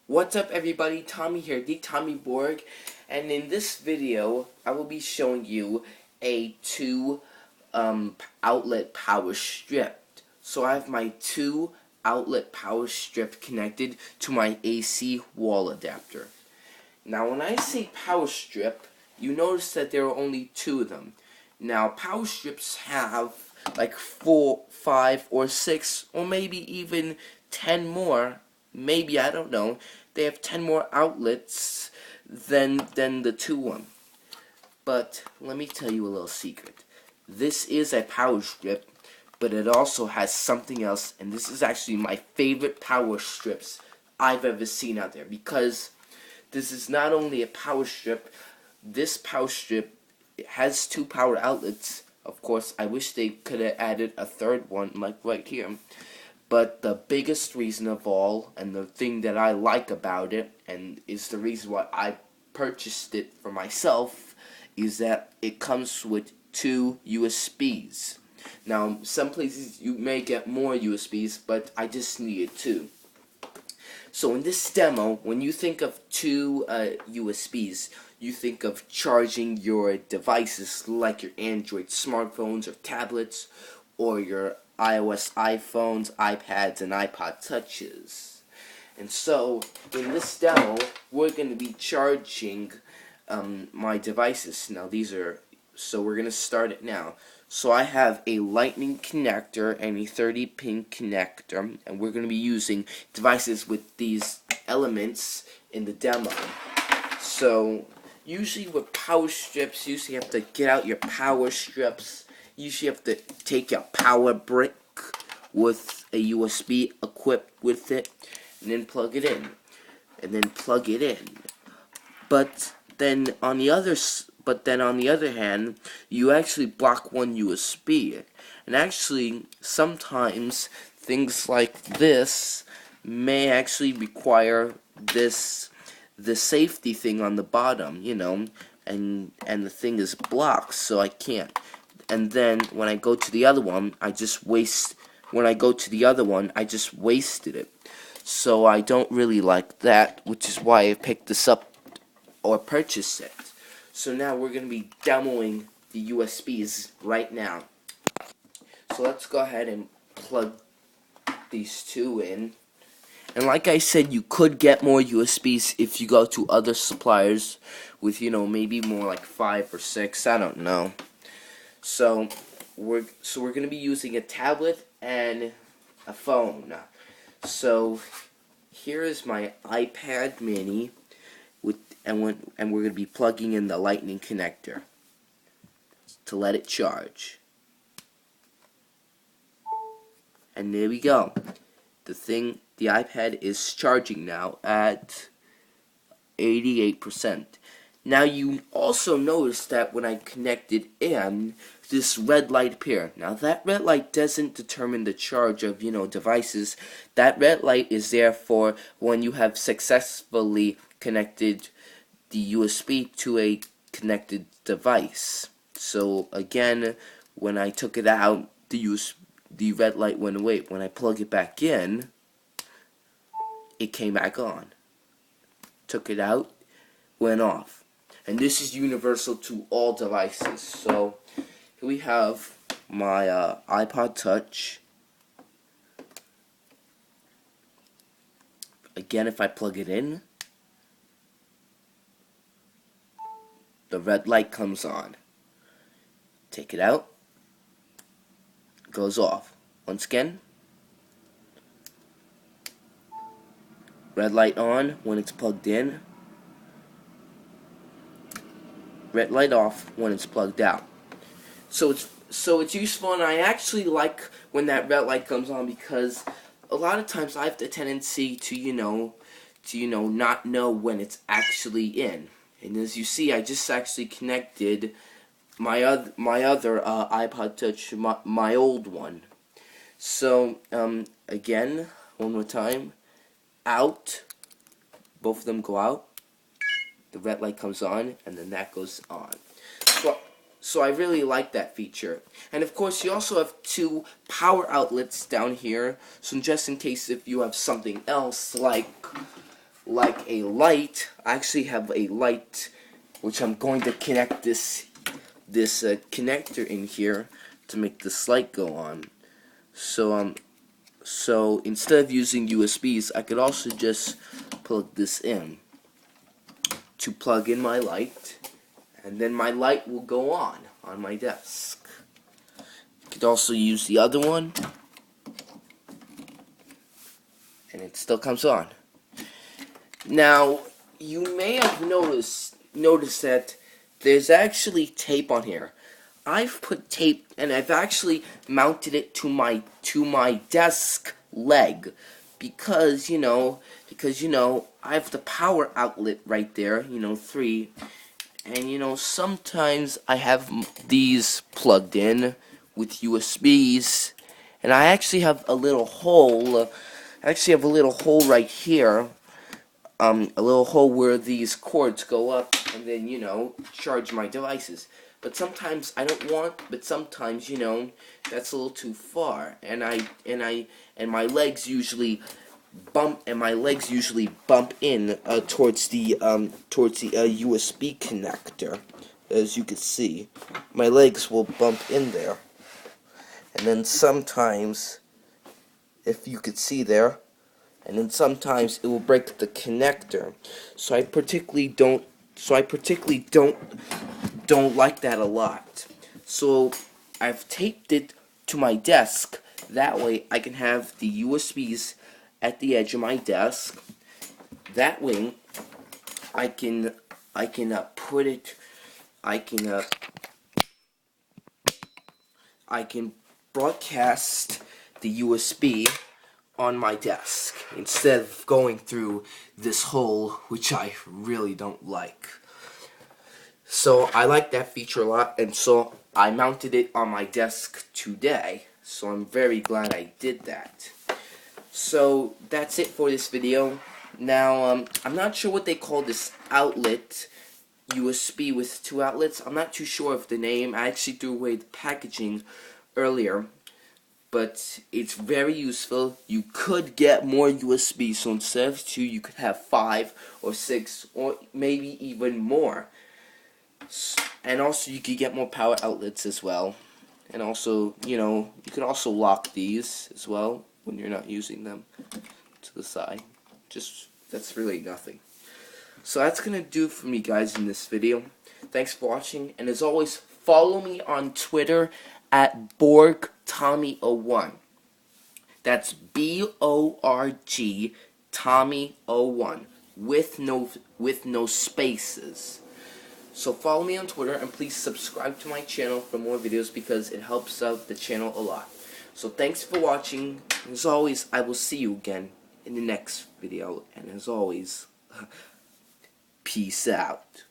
What's up everybody, Tommy here, the Tommy Borg, and in this video I will be showing you a two outlet power strip. So I have my two outlet power strip connected to my AC wall adapter. Now when I say power strip, you notice that there are only two of them. Now power strips have like 4, 5, or 6, or maybe even 10 more. Maybe, I don't know. They have 10 more outlets than the two one. But let me tell you a little secret. This is a power strip, but it also has something else, and this is actually my favorite power strips I've ever seen out there, because this is not only a power strip. This power strip has two power outlets. Of course, I wish they could have added a third one, like right here. But the biggest reason of all, and the thing that I like about it, and is the reason why I purchased it for myself, is that it comes with two USBs. Now, some places you may get more USBs, but I just needed two. So in this demo, when you think of two USBs, you think of charging your devices like your Android smartphones or tablets, or your iOS iPhones, iPads, and iPod Touches. And so, in this demo, we're going to be charging my devices. Now so we're going to start it now. So I have a lightning connector and a 30-pin connector, and we're going to be using devices with these elements in the demo. So, usually with power strips, you have to get out your power strips. You have to take a power brick with a USB equipped with it, and then plug it in, and then plug it in. But then on the other hand, you actually block one USB, and actually sometimes things like this may actually require the safety thing on the bottom, you know, and the thing is blocked, so I can't. And then when I go to the other one, I just wasted it. So I don't really like that, which is why I picked this up or purchased it. So now we're going to be demoing the USBs right now. So let's go ahead and plug these two in. And like I said, you could get more USBs if you go to other suppliers with, you know, maybe more like 5 or 6, I don't know. So we're going to be using a tablet and a phone. So here is my iPad mini and we're going to be plugging in the lightning connector to let it charge. And there we go. The iPad is charging now at 88%. Now you also notice that when I connected in, this red light appeared. Now that red light doesn't determine the charge of, you know, devices. That red light is there for when you have successfully connected the USB to a connected device. So again, when I took it out, the red light went away. When I plug it back in, it came back on. Took it out, went off. And this is universal to all devices. So here we have my iPod Touch. Again, if I plug it in, the red light comes on. Take it out, goes off. Once again, red light on when it's plugged in, red light off when it's plugged out. So it's useful, and I actually like when that red light comes on, because a lot of times I have the tendency to not know when it's actually in. And as you see, I just actually connected my other iPod Touch, my old one. So again, one more time, out. Both of them go out. The red light comes on, and then that goes on. So I really like that feature. And of course, you also have two power outlets down here. So just in case if you have something else, like like a light, I actually have a light which I'm going to connect this connector in here to make this light go on. So instead of using USBs, I could also just plug this in to plug in my light, and then my light will go on my desk. You could also use the other one, and it still comes on. Now, you may have noticed that there's actually tape on here. I've put tape, and I've actually mounted it to my desk leg because I have the power outlet right there, 3, and sometimes I have these plugged in with USBs, and I actually have a little hole. Right here. A little hole where these cords go up and then, charge my devices. But sometimes I don't want, but sometimes, that's a little too far. And my legs usually bump in towards the USB connector. As you can see, my legs will bump in there. And then sometimes, if you could see there, and then sometimes it will break the connector. So I particularly don't like that a lot. So I've taped it to my desk. That way I can have the USBs at the edge of my desk. That way I can put it. I can broadcast the USB on my desk instead of going through this hole, which I really don't like. So I like that feature a lot, and so I mounted it on my desk today. So I'm very glad I did that. So that's it for this video. Now I'm not sure what they call this outlet, USB with 2 outlets. I'm not too sure of the name. I actually threw away the packaging earlier. But it's very useful. You could get more USB, so instead of 2, you could have 5 or 6 or maybe even more. And also, you could get more power outlets as well. And also, you can also lock these as well when you're not using them to the side. That's really nothing. So that's gonna do for me, guys, in this video. Thanks for watching, and as always, follow me on Twitter at BorgTommy01. That's BORG Tommy01 with no spaces. So follow me on Twitter, and please subscribe to my channel for more videos because it helps out the channel a lot. So thanks for watching. As always, I will see you again in the next video, and as always, peace out.